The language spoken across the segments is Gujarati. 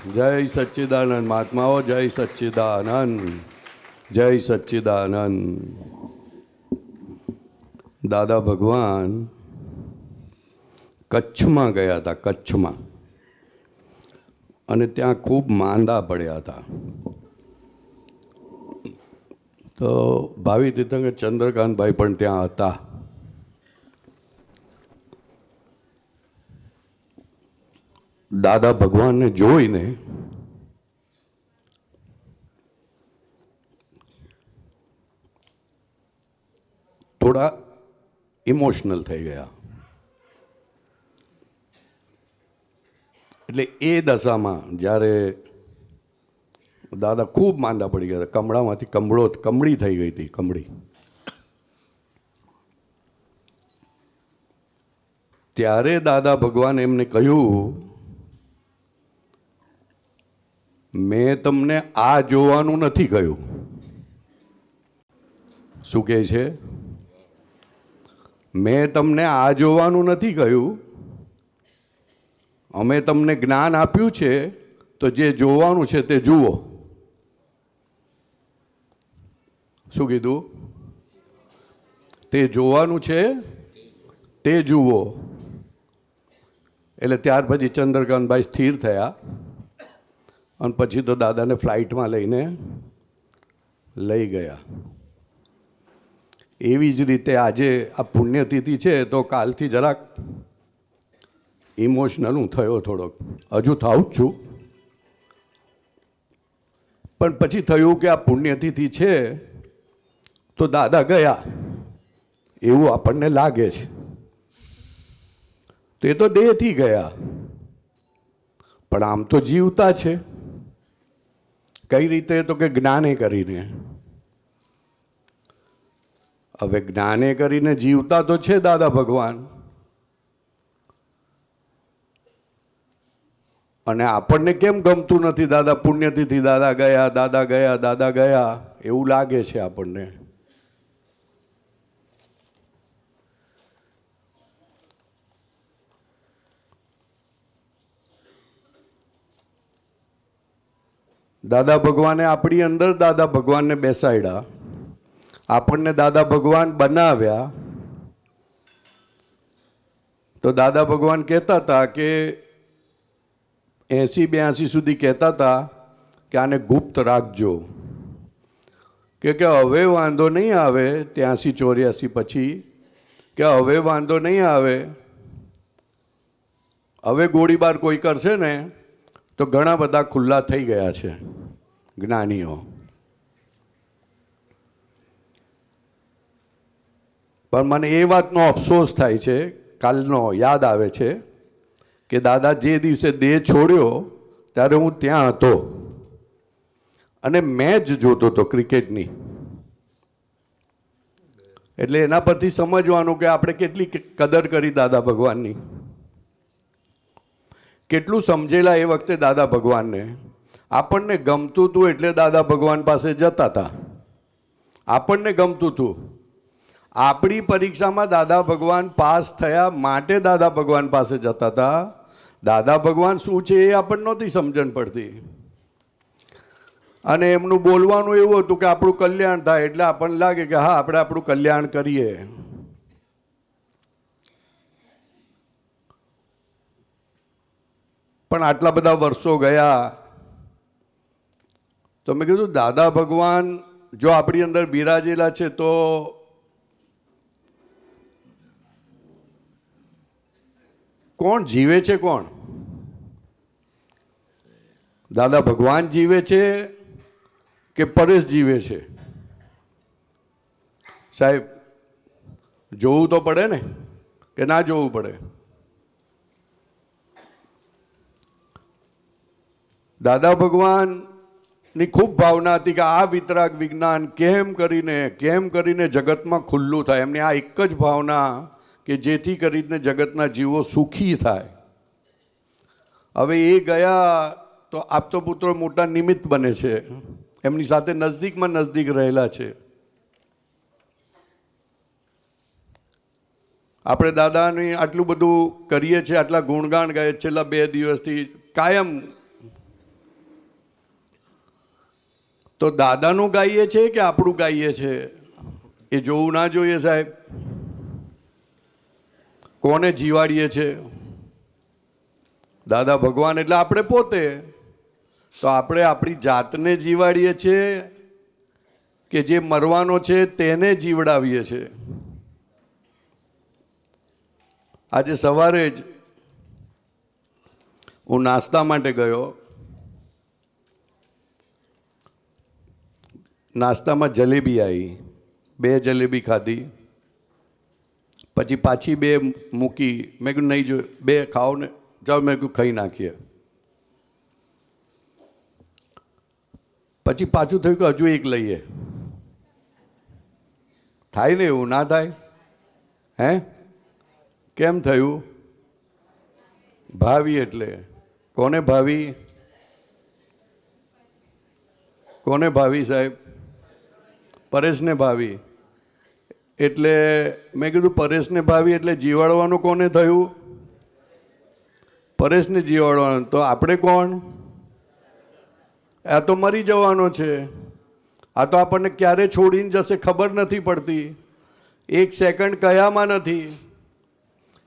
જય સચ્ચિદાનંદ મહાત્માઓ, જય સચ્ચિદાનંદ, જય સચ્ચિદાનંદ. દાદા ભગવાન કચ્છમાં ગયા હતા, કચ્છમાં, અને ત્યાં ખૂબ માંદા પડ્યા હતા. તો ભાવિ તીર્થંકર ચંદ્રકાંતભાઈ પણ ત્યાં હતા. દાદા ભગવાનને જોઈને થોડા ઇમોશનલ થઈ ગયા. એટલે એ દશામાં જ્યારે દાદા ખૂબ માંદા પડી ગયા હતા, કમળામાંથી કમળી થઈ ગઈ હતી, કમળી. ત્યારે દાદા ભગવાન એમને કહ્યું, મેં તમને આ જોવાનું નથી કહ્યું. શું કહે છે? મેં તમને આ જોવાનું નથી કહ્યું, અમે તમને જ્ઞાન આપ્યું છે, તો જે જોવાનું છે તે જુઓ. શું કીધું? તે જોવાનું છે તે જુઓ. એટલે ત્યાર પછી ચંદ્રકાંતભાઈ સ્થિર થયા, અને પછી તો દાદાને ફ્લાઇટમાં લઈને લઈ ગયા. એવી જ રીતે આજે આ પુણ્યતિથિ છે, તો કાલથી જરાક ઇમોશનલ હું થયો થોડોક, હજુ થાઉં જ છું. પણ પછી થયું કે આ પુણ્યતિથિ છે તો દાદા ગયા એવું આપણને લાગે છે. તો એ તો દેહથી ગયા, પણ આમ તો જીવતા છે. કઈ રીતે? તો કે જ્ઞાને કરીને. હવે જ્ઞાને કરીને જીવતા તો છે દાદા ભગવાન, અને આપણને કેમ ગમતું નથી? દાદા પુણ્યતિથિ, દાદા ગયા, દાદા ગયા, દાદા ગયા એવું લાગે છે આપણને. દાદા ભગવાને આપણી અંદર દાદા ભગવાનને બેસાડ્યા, આપણને દાદા ભગવાન બનાવ્યા. તો દાદા ભગવાન કહેતા હતા કે 80-82 સુધી કહેતા હતા કે આને ગુપ્ત રાખજો, કે હવે વાંધો નહીં આવે. 83-84 પછી કે હવે વાંધો નહીં આવે, હવે ગોળીબાર કોઈ કરશે ને તો ઘણા બધા ખુલ્લા થઈ ગયા છે જ્ઞાનીઓ. પણ મને એ વાતનો અફસોસ થાય છે, કાલનો યાદ આવે છે કે દાદા જે દિવસે દેહ છોડ્યો ત્યારે હું ત્યાં હતો, અને મેચ જોતો હતો ક્રિકેટની. એટલે એના પરથી સમજવાનું કે આપણે કેટલી કદર કરી દાદા ભગવાનની, કેટલું સમજેલા એ વખતે દાદા ભગવાનને. આપણને ગમતું હતું એટલે દાદા ભગવાન પાસે જતા હતા, આપણને ગમતું હતું. આપણી પરીક્ષામાં દાદા ભગવાન પાસ થયા માટે દાદા ભગવાન પાસે જતા હતા. દાદા ભગવાન શું છે એ આપણને નહોતી સમજણ પડતી, અને એમનું બોલવાનું એવું હતું કે આપણું કલ્યાણ થાય, એટલે આપણને લાગે કે હા આપણે આપણું કલ્યાણ કરીએ. પણ આટલા બધા વર્ષો ગયા તો મેં કીધું દાદા ભગવાન જો આપણી અંદર બિરાજેલા છે તો કોણ જીવે છે? કોણ? દાદા ભગવાન જીવે છે કે પરેશ જીવે છે? સાહેબ, જોવું તો પડે ને, કે ના જોવું પડે? દાદા ભગવાનની ખૂબ ભાવના હતી કે આ વિતરાગ વિજ્ઞાન કેમ કરીને જગતમાં ખુલ્લું થાય. એમની આ એક જ ભાવના કે જેથી કરીને જગતના જીવો સુખી થાય. હવે એ ગયા તો આપતો પુત્રો મોટા નિમિત્ત બને છે, એમની સાથે નજદીકમાં નજદીક રહેલા છે. આપણે દાદાની આટલું બધું કરીએ છીએ, આટલા ગુણગાન ગાય છેલ્લા 2 દિવસથી કાયમ તો દાદાનું ગાઈએ છે કે આપણું ગાઈએ છે એ જોવું ના જોઈએ સાહેબ? કોને જીવાડીએ છે? દાદા ભગવાન એટલે આપણે પોતે. તો આપણે આપણી જાતને જીવાડીએ છીએ કે જે મરવાનો છે તેને જીવડાવીએ છીએ? આજે સવારે જ હું નાસ્તા માટે ગયો. નાસ્તામાં જલેબી આવી, 2 જલેબી ખાધી, પછી પાછી 2 મૂકી. મેં કીધું નહીં જો 2 ખાઓ ને, જાઓ મેં કીધું ખાઈ નાખીએ. પછી પાછું થયું કે હજુ 1 લઈએ. થાય ને એવું? ના થાય? હે કેમ થયું? ભાવી એટલે કોને ભાવી? કોને ભાવી સાહેબ? પરેશને ભાવી. એટલે મેં કીધું પરેશને ભાવી એટલે જીવાડવાનું કોને થયું? પરેશને જીવાડવાનું. તો આપણે કોણ? આ તો મરી જવાનો છે. આ તો આપણને ક્યારે છોડીને જશે ખબર નથી પડતી. 1 સેકન્ડ કયામાં નથી,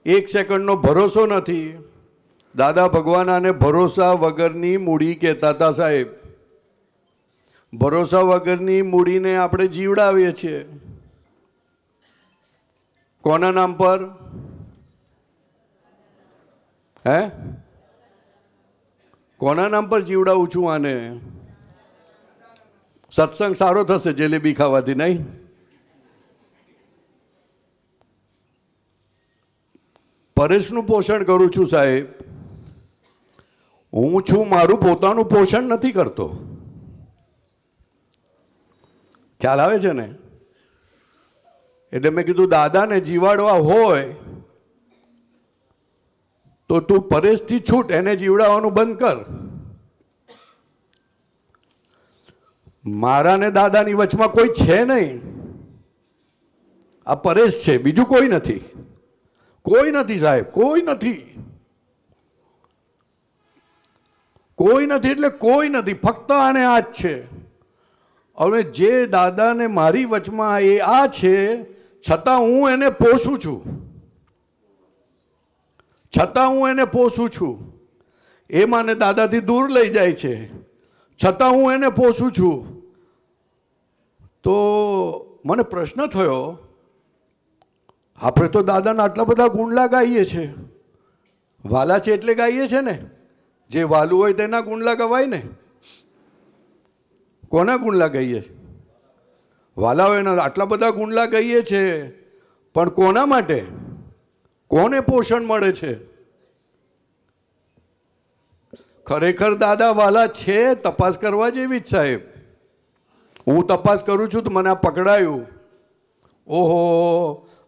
1 સેકન્ડનો ભરોસો નથી. દાદા ભગવાન આને ભરોસા વગરની મૂડી કહેતા હતા સાહેબ. ભરોસા વગરની મૂડીને આપણે જીવડાવીએ છીએ. કોના નામ પર? હે કોના નામ પર જીવડાવું છું આને? સત્સંગ સારો થશે જલેબી ખાવાથી, નહીં? પરેશનું પોષણ કરું છું સાહેબ. હું છું મારું પોતાનું પોષણ નથી કરતો. ખ્યાલ આવે છે ને? એટલે મેં કીધું દાદાને જીવાડવા હોય તો તું પરેશથી છૂટ, એને જીવડાવવાનું બંધ કર. મારા ને દાદાની વચમાં કોઈ છે નહીં. આ પરેશ છે, બીજું કોઈ નથી. કોઈ નથી સાહેબ, કોઈ નથી. કોઈ નથી એટલે કોઈ નથી, ફક્ત આને આ જ છે. હવે જે દાદાને મારી વચમાં એ આ છે, છતાં હું એને પોષું છું. છતાં હું એને પોષું છું. એ મને દાદાથી દૂર લઈ જાય છે, છતાં હું એને પોષું છું. તો મને પ્રશ્ન થયો, આપણે તો દાદાના આટલા બધા ગુણલા ગાઈએ છે. વાલા છે એટલે ગાઈએ છે ને? જે વાલું હોય તેના ગુણલા ગવાય ને? કોના ગુણલા ગાઈએ? વાલા હોય એના આટલા બધા ગુણલા ગાઈએ છે, પણ કોના માટે? કોને પોષણ મળે છે? ખરેખર દાદા વાલા છે? તપાસ કરવા જેવી જ સાહેબ. હું તપાસ કરું છું તો મને આ પકડાયું. ઓહો,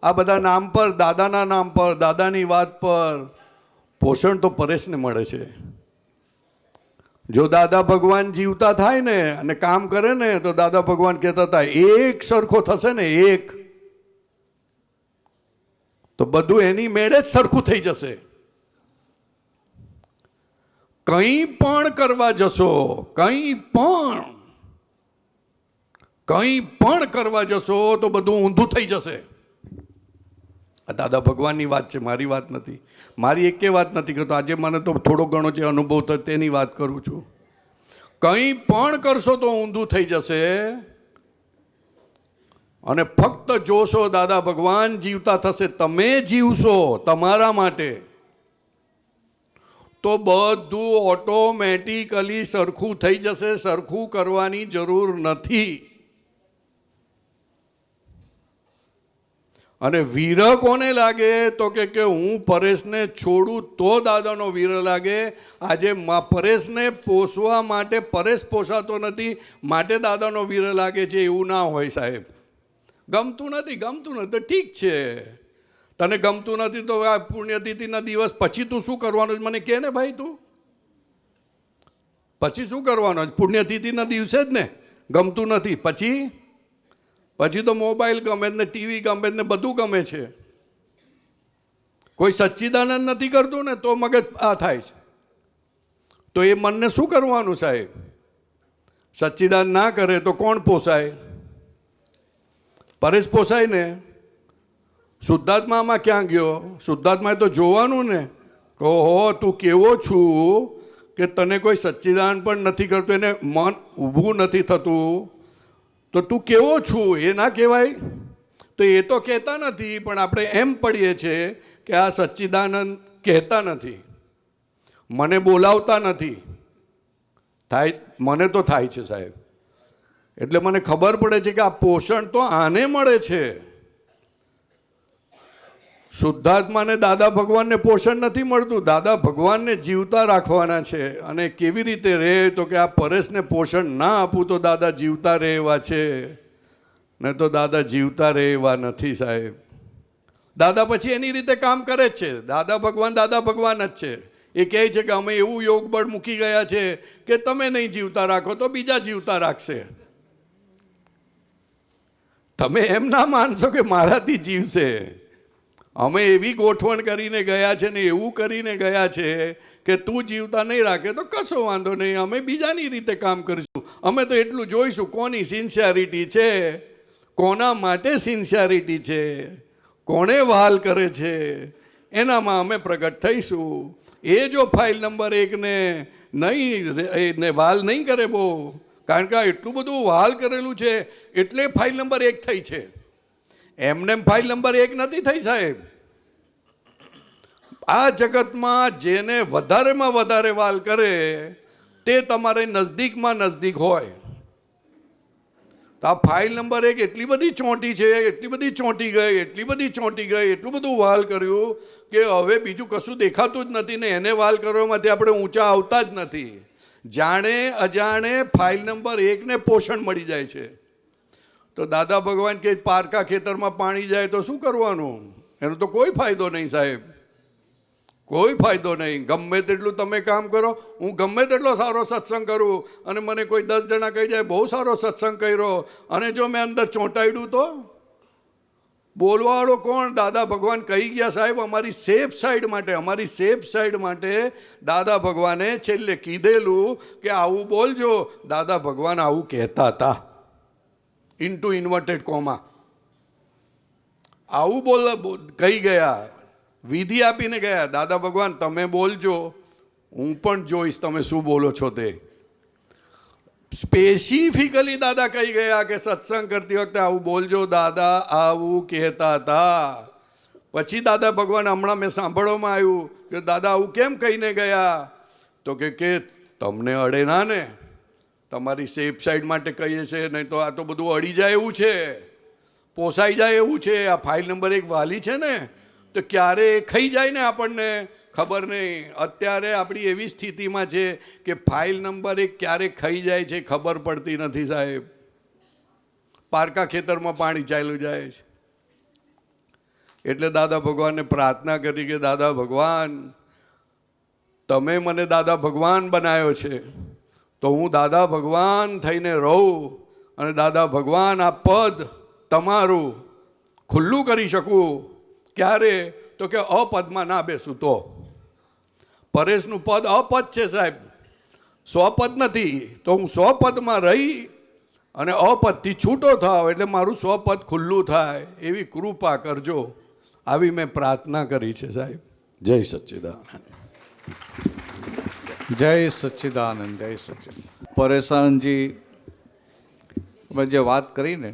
આ બધા નામ પર, દાદાના નામ પર, દાદાની વાત પર પોષણ તો પરેશને મળે છે. જો દાદા ભગવાન જીવતા થાય ને અને કામ કરે ને તો દાદા ભગવાન કહેતા હતા એક સરખો થશે ને, એક તો બધું એની મેળે જ સરખું થઈ જશે. કંઈ પણ કરવા જશો, કંઈ પણ કરવા જશો તો બધું ઊંધું થઈ જશે. આ દાદા ભગવાનની વાત છે, મારી વાત નથી. મારી એકે વાત નથી કરતો. આજે મને તો થોડો ઘણો જે અનુભવ થયો તેની વાત કરું છું. કંઈ પણ કરશો તો ઊંધું થઈ જશે. અને ફક્ત જોશો દાદા ભગવાન જીવતા થશે, તમે જીવશો તમારા માટે, તો બધું ઓટોમેટિકલી સરખું થઈ જશે. સરખું કરવાની જરૂર નથી. અને વીર કોને લાગે? તો કે હું પરેશને છોડું તો દાદાનો વીર લાગે. આજે પરેશને પોષવા માટે પરેશ પોષાતો નથી, માટે દાદાનો વીર લાગે છે, એવું ના હોય સાહેબ. ગમતું નથી તો ઠીક છે. તને ગમતું નથી તો આ પુણ્યતિથિના દિવસ પછી તું શું કરવાનું છે મને કહે ને ભાઈ. તું પછી શું કરવાનું? પુણ્યતિથિના દિવસે જ ને. ગમતું નથી પછી તો મોબાઈલ ગમે ને, ટીવી ગમે ને, બધું ગમે છે. કોઈ સચ્ચિદાનંદ નથી કરતું ને તો મગજ આ થાય છે. તો એ મનને શું કરવાનું સાહેબ? સચ્ચિદાન ના કરે તો કોણ પોસાય? પરેશ પોસાય ને. શુદ્ધાત્મામાં ક્યાં ગયો? શુદ્ધાત્માએ તો જોવાનું ને, કહો તું કેવો છું કે તને કોઈ સચ્ચિદાન પણ નથી કરતું, એને મન ઊભું નથી થતું, તો તું કેવો છું એ ના કહેવાય? તો એ તો કહેતા નથી, પણ આપણે એમ પડીએ છીએ કે આ સચ્ચિદાનંદ કહેતા નથી, મને બોલાવતા નથી. થાય, મને તો થાય છે સાહેબ. એટલે મને ખબર પડે છે કે આ પોષણ તો આને મળે છે. શુદ્ધાત્માને દાદા ભગવાનને પોષણ નથી મળતું, દાદા ભગવાનને જીવતા રાખવાના છે. અને કેવી રીતે રહે? તો કે આ પરેશને પોષણ ના આપું તો દાદા જીવતા રહે એવા છે, ને તો દાદા જીવતા રહે એવા નથી સાહેબ. દાદા પછી એની રીતે કામ કરે જ છે. દાદા ભગવાન જ છે. એ કહે છે કે અમે એવું યોગ બળ મૂકી ગયા છે કે તમે નહીં જીવતા રાખો તો બીજા જીવતા રાખશે. તમે એમ ના માનશો કે મારાથી જીવશે. અમે એવી ગોઠવણ કરીને ગયા છે ને એવું કરીને ગયા છે કે તું જીવતા નહીં રાખે તો કશો વાંધો નહીં, અમે બીજાની રીતે કામ કરીશું. અમે તો એટલું જોઈશું કોની સિન્સિયરિટી છે, કોના માટે સિન્સિયરિટી છે, કોણે વહાલ કરે છે, એનામાં અમે પ્રગટ થઈશું. એ જો ફાઇલ નંબર 1 ને નહીં વહાલ નહીં કરે બહુ, કારણ કે એટલું બધું વહાલ કરેલું છે એટલે ફાઇલ નંબર 1 થઈ છે. એમને ફાઇલ નંબર 1 નથી થઈ સાહેબ. આ જગતમાં જેને વધારેમાં વધારે વાલ કરે તે તમારે નજદીકમાં નજદીક હોય. તો આ ફાઇલ નંબર 1 એટલી બધી ચોંટી છે, એટલી બધી ચોંટી ગઈ, એટલી બધી ચોંટી ગઈ, એટલું બધું વાલ કર્યું કે હવે બીજું કશું દેખાતું જ નથી ને એને વાલ કરવામાંથી આપણે ઊંચા આવતા જ નથી. જાણે અજાણે ફાઇલ નંબર 1 ને પોષણ મળી જાય છે. તો દાદા ભગવાન કે પારકા ખેતરમાં પાણી જાય તો શું કરવાનું? એનો તો કોઈ ફાયદો નહીં સાહેબ, કોઈ ફાયદો નહીં. ગમે તેટલું તમે કામ કરો, હું ગમે તેટલો સારો સત્સંગ કરું અને મને કોઈ 10 જણા કહી જાય બહુ સારો સત્સંગ કર્યો, અને જો મેં અંદર ચોંટાડ્યું તો બોલવાવાળો કોણ? દાદા ભગવાન કહી ગયા સાહેબ અમારી સેફ સાઈડ માટે, અમારી સેફ સાઈડ માટે દાદા ભગવાને છેલ્લે કીધેલું કે આવું બોલજો. દાદા ભગવાન આવું કહેતા હતા, ઇન્ટુ ઇન્વર્ટેડ કોમા, આવું કહી ગયા, વિધિ આપીને ગયા. દાદા ભગવાન તમે બોલજો, હું પણ જોઈશ તમે શું બોલો છો તે. સ્પેસિફિકલી દાદા કહી ગયા કે સત્સંગ કરતી વખતે આવું બોલજો. દાદા આવું કહેતા હતા. પછી દાદા ભગવાન હમણાં મેં સાંભળવામાં આવ્યું કે દાદા આવું કેમ કહીને ગયા? તો કે તમને અડે ના ને, તમારી સેફ સાઈડ માટે કહીએ છીએ, નહીં તો આ તો બધું અડી જાય એવું છે, પોસાઈ જાય એવું છે. આ ફાઇલ નંબર 1 વાલી છે ને, તો ક્યારે ખાઈ જાય ને આપણને ખબર નહીં. અત્યારે આપણી એવી સ્થિતિમાં છે કે ફાઇલ નંબર 1 ક્યારે ખાઈ જાય છે ખબર પડતી નથી સાહેબ. પારકા ખેતરમાં પાણી ચાલ્યું જાય છે. એટલે દાદા ભગવાનને પ્રાર્થના કરી કે દાદા ભગવાન તમે મને દાદા ભગવાન બનાવ્યો છે, તો હું દાદા ભગવાન થઈને રહું અને દાદા ભગવાન આ પદ તમારું ખુલ્લું કરી શકું. ક્યારે? તો કે અપદમાં ના બેસું તો. પરેશનું પદ અપદ છે સાહેબ, 100 પદ નથી. તો હું 100 પદમાં રહી અને અપદથી છૂટો થાવ એટલે મારું 100 પદ ખુલ્લું થાય એવી કૃપા કરજો. આવી મેં પ્રાર્થના કરી છે સાહેબ. જય સચ્ચિદાનંદ. જય સચ્ચિદાનંદ, જય સચ્ચિદાનંદ. પરેશાનજી જે વાત કરીને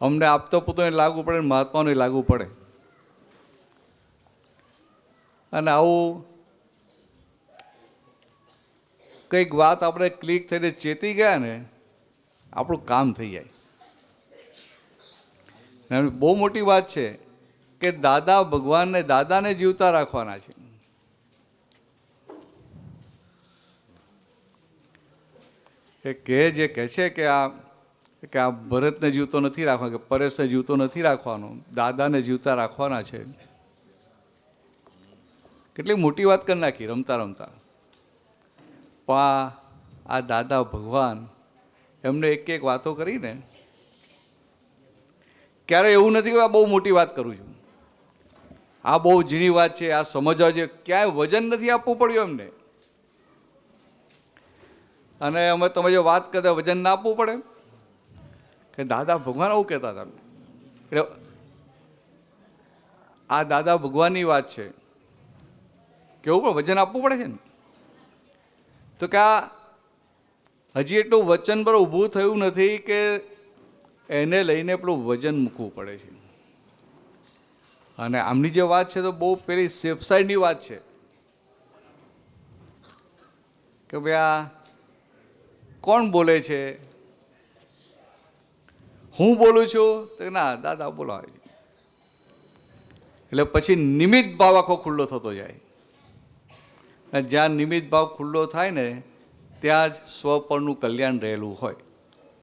અમને આપતો પોતાને લાગુ પડે, મહાત્માને લાગુ પડે. અને આવું કંઈક વાત આપણે ક્લિક થઈને ચેતી ગયા ને આપણું કામ થઈ જાય. બહુ મોટી વાત છે કે દાદા ભગવાનને દાદાને જીવતા રાખવાના છે. એ જે કહે છે કે આ ભરતને જીવતો નથી રાખવાનો, કે પરેશને જીવતો નથી રાખવાનો, દાદાને જીવતા રાખવાના છે. કેટલી મોટી વાત કરી નાખી રમતા રમતા. પણ આ દાદા ભગવાન એમને એક વાતો કરીને ક્યારે એવું નથી કે આ બહુ મોટી વાત કરું છું, આ બહુ ઝીણી વાત છે, આ સમજવા જોઈએ, ક્યાંય વજન નથી આપવું પડ્યું એમને. અને અમે તમે જો વાત કરતા વજન ના આપવું પડે કે દાદા ભગવાન આવું કહેતા હતા. એટલે આ દાદા ભગવાનની વાત છે, કેવું પણ વજન આપવું પડે છે ને. તો કે આ હજી એટલું વચન પર ઊભું થયું નથી કે એને લઈને પેલું વજન મૂકવું પડે છે. અને આમની જે વાત છે તો બહુ પેલી સેફ સાઈડની વાત છે કે ભાઈ આ કોણ બોલે છે, હું બોલું છું તો ના દાદા બોલાવે છે. એટલે પછી નિમિત્ત ભાવ આખો ખુલ્લો થતો જાય. અને જ્યાં નિમિત્ત ભાવ ખુલ્લો થાય ને ત્યાં જ સ્વ પરનું કલ્યાણ રહેલું હોય.